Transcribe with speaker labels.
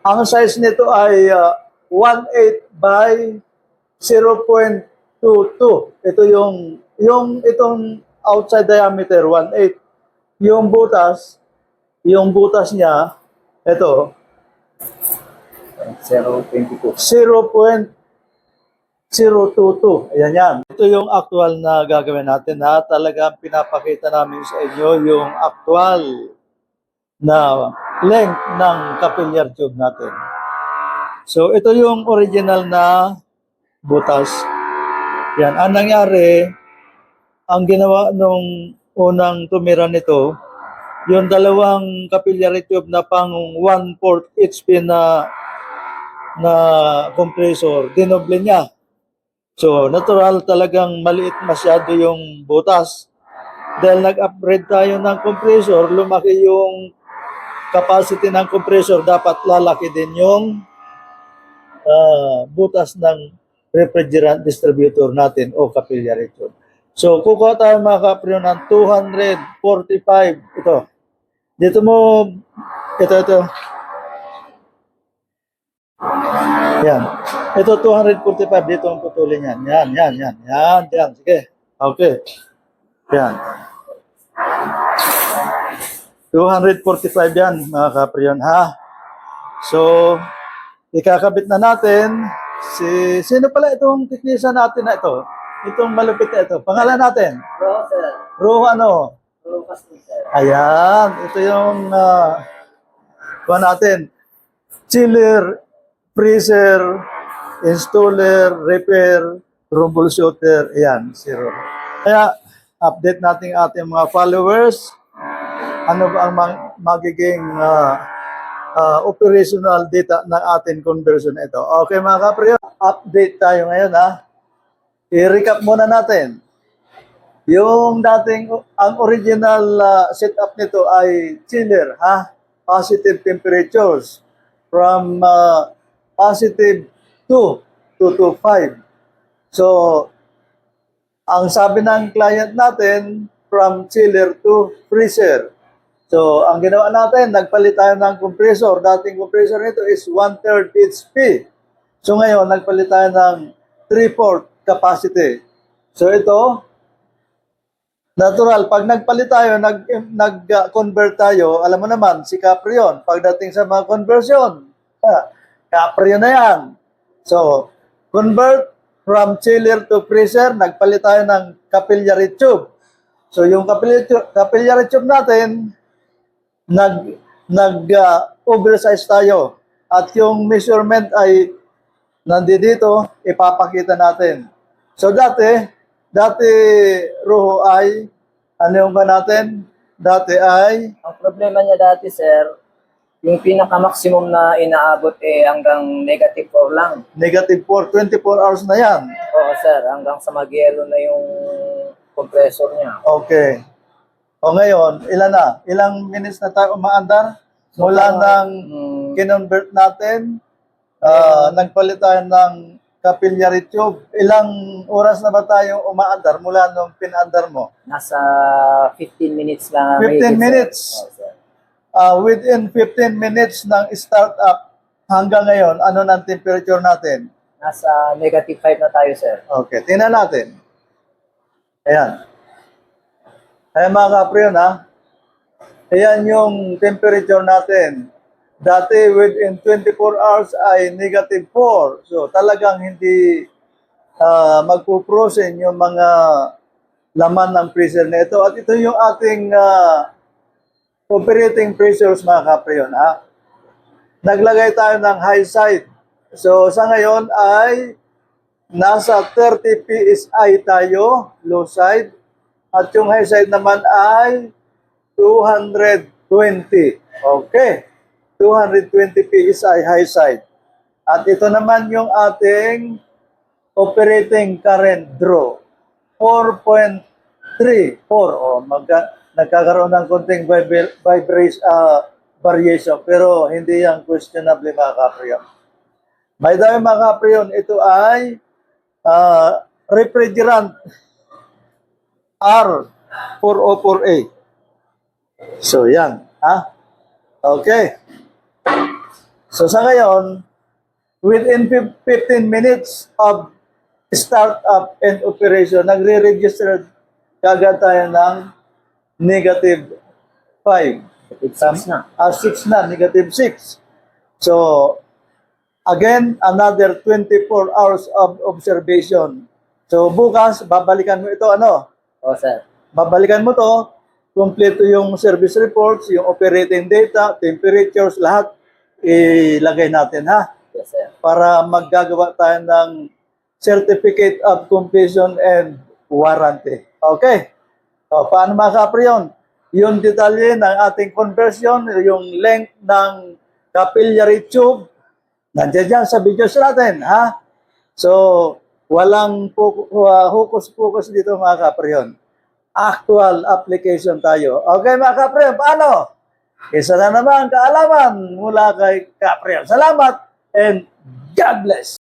Speaker 1: Ang size nito ay 1/8 by 0.22. Ito yung itong outside diameter 1/8. Yung butas niya, ito
Speaker 2: 0.22.
Speaker 1: 0.022. Ayan yan. Ito yung actual na gagawin natin ha. Talagang pinapakita namin sa inyo yung actual na length ng capillary tube natin. So, ito yung original na butas. Yan. Ang nangyari, ang ginawa nung unang tumira nito, yung dalawang capillary tube na pang 1/4 HP na compressor, dinoble niya. So, natural talagang maliit masyado yung butas. Dahil nag-upgrade tayo ng compressor, lumaki yung capacity ng compressor, dapat lalaki din yung butas ng refrigerant distributor natin o capillary tube. So, kukuha tayo mga kaprio ng 245. Ito. Dito mo, ito. Yan. Ito 245. Dito ang putulin yan. Yan. Sige. Okay. Yan. 245 yan, mga kaprio, ha? So, ikakabit na natin sino pala itong technician natin na ito? Itong malupit na ito. Pangalan natin?
Speaker 2: Bro, sir.
Speaker 1: Ro ano?
Speaker 2: Bro, kasi, sir.
Speaker 1: Ayan. Ito yung natin. Chiller, freezer, installer, repair, troubleshooter. Ayan, zero. Kaya, update natin ating mga followers. Ano ba ang magiging operational data ng ating conversion ito. Okay mga kapre, update tayo ngayon ha. I-recap muna natin. Yung dating, ang original setup nito ay chiller ha. Positive temperatures from positive 2 to 5. So, ang sabi ng client natin, from chiller to freezer. So, ang ginawa natin, nagpalit tayo ng compressor. Dating compressor nito is 1/3 HP. So, ngayon, nagpalit tayo ng 3/4 capacity. So, ito, natural, pag nagpalit tayo, nag-convert tayo, alam mo naman, si Capri yun. Pagdating sa mga conversion, Capri na yan. So, convert from chiller to freezer, nagpalit tayo ng capillary tube. So, yung capillary tube natin, oversize tayo. At yung measurement ay nandito, ipapakita natin. So, dati, Ruho ay, ano yung ba natin? Dati ay,
Speaker 2: Ang problema niya dati, sir, yung pinaka-maximum na inaabot hanggang -4 lang.
Speaker 1: -4, 24 hours na yan.
Speaker 2: Oo, sir. Hanggang sa mag-yelo na yung compressor niya.
Speaker 1: Okay. O ngayon, ilan na? Ilang minutes na tayo umaandar? Mula nang kinonvert natin, nagpalit tayo ng capillary tube. Ilang oras na ba tayo umaandar mula nung pinaandar mo?
Speaker 2: Nasa 15 minutes lang.
Speaker 1: 15 minutes.
Speaker 2: Oo, sir.
Speaker 1: Within 15 minutes ng startup hanggang ngayon, ano ng temperature natin?
Speaker 2: Nasa -5 na tayo, sir.
Speaker 1: Okay, tingnan natin. Ayan. Ayan mga kapre, ha? Ayan yung temperature natin. Dati within 24 hours ay -4. So talagang hindi magpuprosen yung mga laman ng freezer na ito. At ito yung ating operating pressures mga kapre, ha? Naglagay tayo ng high side. So sa ngayon ay nasa 30 PSI tayo, low side. At yung high side naman ay 220. Okay. 220 PSI high side. At ito naman yung ating operating current draw. 4.34. Nagkakaroon ng konting variation. Pero hindi yan questionable mga kapriyon. May dami mga kapriyon, ito ay refrigerant R404A. So, yan. Ha? Okay. So sa ngayon, within 15 minutes of start-up and operation, nagre-register kagad tayo ng negative 5.
Speaker 2: Exams na.
Speaker 1: 6 na, negative 6. So, again, another 24 hours of observation. So, bukas, babalikan mo ito, ano?
Speaker 2: O, sir.
Speaker 1: Babalikan mo to, kompleto yung service reports, yung operating data, temperatures, lahat, ilagay natin, ha?
Speaker 2: Yes, sir.
Speaker 1: Para maggagawa tayo ng certificate of completion and warranty. Okay? O, paano mga kapre yun? Yung detalye ng ating conversion, yung length ng capillary tube, nandiyan dyan sa videos natin, ha? So, walang hukus-pukus dito mga kapre yun. Actual application tayo. Okay mga kapre, paano? Isa na naman kaalaman mula kay Kapre. Salamat and God bless.